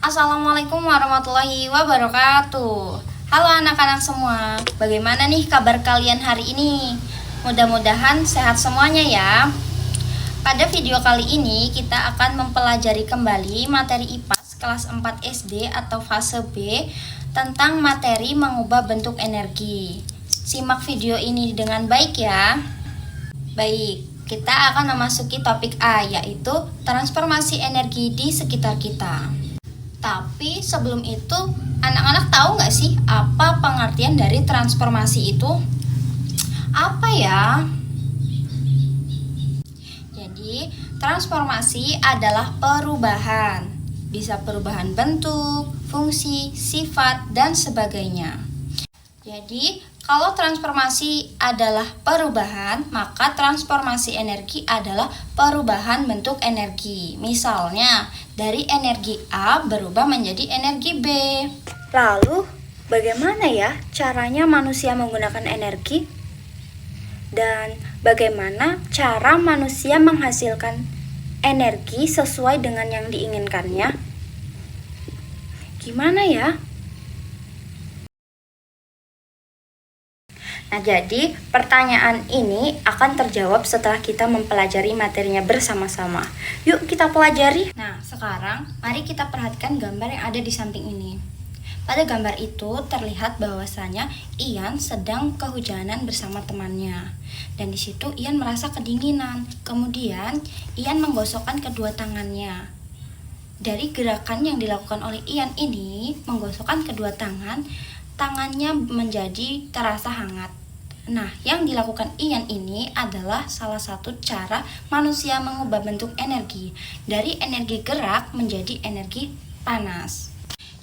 Assalamualaikum warahmatullahi wabarakatuh. Halo anak-anak semua, bagaimana nih kabar kalian hari ini? Mudah-mudahan sehat semuanya ya. Pada video kali ini kita akan mempelajari kembali materi IPAS kelas 4 SD atau fase B tentang materi mengubah bentuk energi. Simak video ini dengan baik ya. Baik, kita akan memasuki topik A, yaitu transformasi energi di sekitar kita. Tapi sebelum itu, anak-anak tahu nggak sih apa pengertian dari transformasi itu? Apa ya? Jadi, transformasi adalah perubahan. Bisa perubahan bentuk, fungsi, sifat, dan sebagainya. Jadi, kalau transformasi adalah perubahan, maka transformasi energi adalah perubahan bentuk energi. Misalnya, dari energi A berubah menjadi energi B. Lalu, bagaimana ya caranya manusia menggunakan energi? Dan bagaimana cara manusia menghasilkan energi sesuai dengan yang diinginkannya? Gimana ya? Nah, jadi pertanyaan ini akan terjawab setelah kita mempelajari materinya bersama-sama. Yuk kita pelajari. Nah, sekarang mari kita perhatikan gambar yang ada di samping ini. Pada gambar itu terlihat bahwasanya Ian sedang kehujanan bersama temannya. Dan di situ Ian merasa kedinginan. Kemudian Ian menggosokkan kedua tangannya. Dari gerakan yang dilakukan oleh Ian ini, menggosokkan kedua tangan, tangannya menjadi terasa hangat. Nah, yang dilakukan Ian ini adalah salah satu cara manusia mengubah bentuk energi dari energi gerak menjadi energi panas.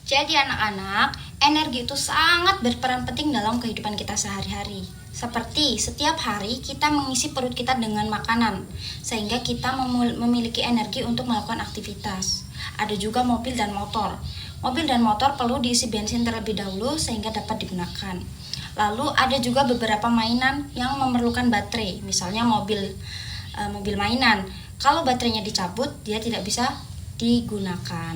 Jadi anak-anak, energi itu sangat berperan penting dalam kehidupan kita sehari-hari. Seperti setiap hari kita mengisi perut kita dengan makanan, sehingga kita memiliki energi untuk melakukan aktivitas. Ada juga mobil dan motor. Mobil dan motor perlu diisi bensin terlebih dahulu sehingga dapat digunakan. Lalu ada juga beberapa mainan yang memerlukan baterai, misalnya mobil mainan. Kalau baterainya dicabut, dia tidak bisa digunakan.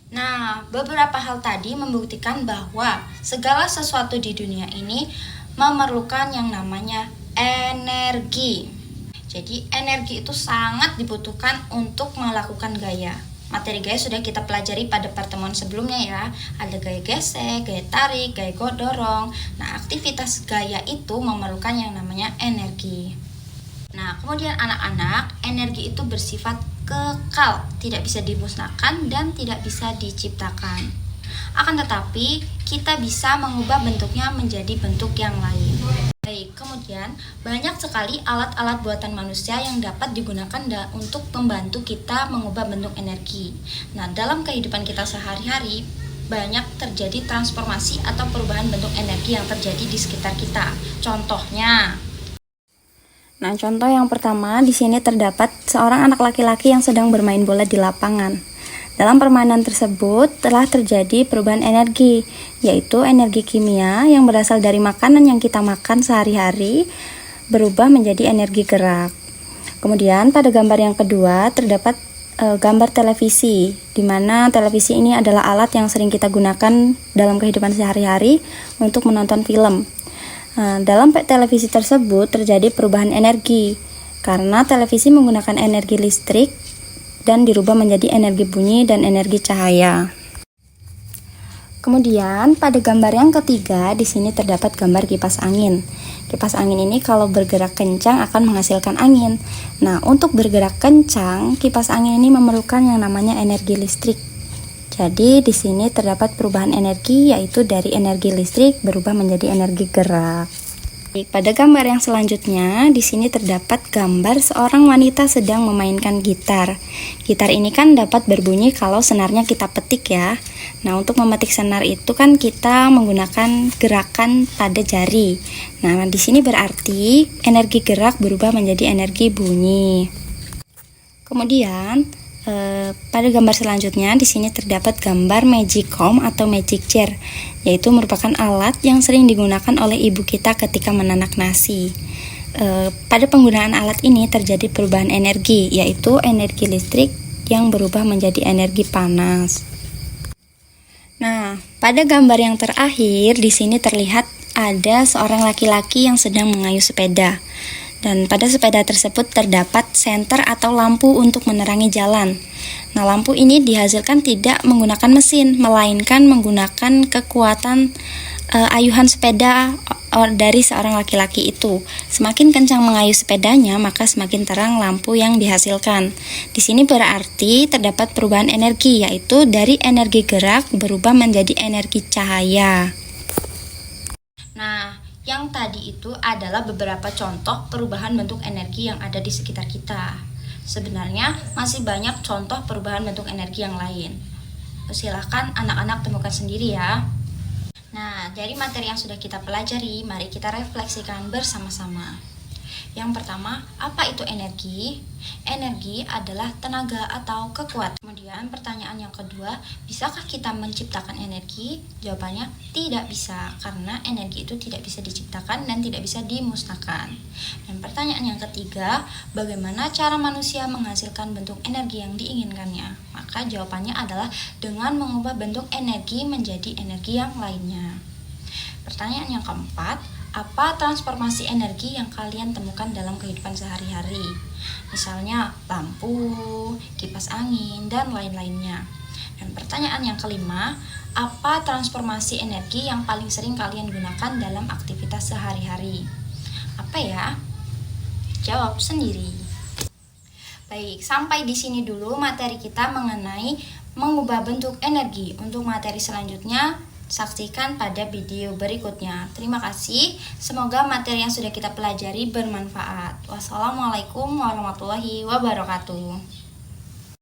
Nah, beberapa hal tadi membuktikan bahwa segala sesuatu di dunia ini memerlukan yang namanya energi. Jadi, energi itu sangat dibutuhkan untuk melakukan gaya. Materi gaya sudah kita pelajari pada pertemuan sebelumnya ya. Ada gaya gesek, gaya tarik, gaya dorong. Nah, aktivitas gaya itu memerlukan yang namanya energi. Nah, kemudian anak-anak, energi itu bersifat kekal, tidak bisa dimusnahkan dan tidak bisa diciptakan. Akan tetapi, kita bisa mengubah bentuknya menjadi bentuk yang lain. Baik, kemudian banyak sekali alat-alat buatan manusia yang dapat digunakan untuk membantu kita mengubah bentuk energi. Nah, dalam kehidupan kita sehari-hari, banyak terjadi transformasi atau perubahan bentuk energi yang terjadi di sekitar kita. Contohnya, Nah, contoh yang pertama di sini terdapat seorang anak laki-laki yang sedang bermain bola di lapangan. Dalam permainan tersebut telah terjadi perubahan energi, yaitu energi kimia yang berasal dari makanan yang kita makan sehari-hari berubah menjadi energi gerak. Kemudian pada gambar yang kedua terdapat gambar televisi, di mana televisi ini adalah alat yang sering kita gunakan dalam kehidupan sehari-hari untuk menonton film. Dalam televisi tersebut terjadi perubahan energi, karena televisi menggunakan energi listrik dan dirubah menjadi energi bunyi dan energi cahaya. Kemudian pada gambar yang ketiga di sini terdapat gambar kipas angin. Kipas angin ini kalau bergerak kencang akan menghasilkan angin. Nah, untuk bergerak kencang, kipas angin ini memerlukan yang namanya energi listrik. Jadi di sini terdapat perubahan energi, yaitu dari energi listrik berubah menjadi energi gerak. Pada gambar yang selanjutnya, di sini terdapat gambar seorang wanita sedang memainkan gitar. Gitar ini kan dapat berbunyi kalau senarnya kita petik ya. Nah, untuk memetik senar itu kan kita menggunakan gerakan pada jari. Nah, di sini berarti energi gerak berubah menjadi energi bunyi. Kemudian pada gambar selanjutnya di sini terdapat gambar magic comb atau magic jar, yaitu merupakan alat yang sering digunakan oleh ibu kita ketika menanak nasi. Pada penggunaan alat ini terjadi perubahan energi, yaitu energi listrik yang berubah menjadi energi panas. Nah, pada gambar yang terakhir di sini terlihat ada seorang laki-laki yang sedang mengayuh sepeda. Dan pada sepeda tersebut terdapat senter atau lampu untuk menerangi jalan. Nah, lampu ini dihasilkan tidak menggunakan mesin, melainkan menggunakan kekuatan ayuhan sepeda dari seorang laki-laki itu. Semakin kencang mengayuh sepedanya, maka semakin terang lampu yang dihasilkan. Di sini berarti terdapat perubahan energi, yaitu dari energi gerak berubah menjadi energi cahaya. Nah, yang tadi itu adalah beberapa contoh perubahan bentuk energi yang ada di sekitar kita. Sebenarnya masih banyak contoh perubahan bentuk energi yang lain. Silahkan anak-anak temukan sendiri ya. Nah, dari materi yang sudah kita pelajari, mari kita refleksikan bersama-sama. Yang pertama, apa itu energi? Energi adalah tenaga atau kekuatan. Kemudian pertanyaan yang kedua, bisakah kita menciptakan energi? Jawabannya tidak bisa, karena energi itu tidak bisa diciptakan dan tidak bisa dimusnahkan. Dan pertanyaan yang ketiga, bagaimana cara manusia menghasilkan bentuk energi yang diinginkannya? Maka jawabannya adalah dengan mengubah bentuk energi menjadi energi yang lainnya. Pertanyaan yang keempat, apa transformasi energi yang kalian temukan dalam kehidupan sehari-hari? Misalnya lampu, kipas angin, dan lain-lainnya. Dan pertanyaan yang kelima, apa transformasi energi yang paling sering kalian gunakan dalam aktivitas sehari-hari? Apa ya? Jawab sendiri. Baik, sampai di sini dulu materi kita mengenai mengubah bentuk energi. Untuk materi selanjutnya, saksikan pada video berikutnya. Terima kasih. Semoga materi yang sudah kita pelajari bermanfaat. Wassalamualaikum warahmatullahi wabarakatuh.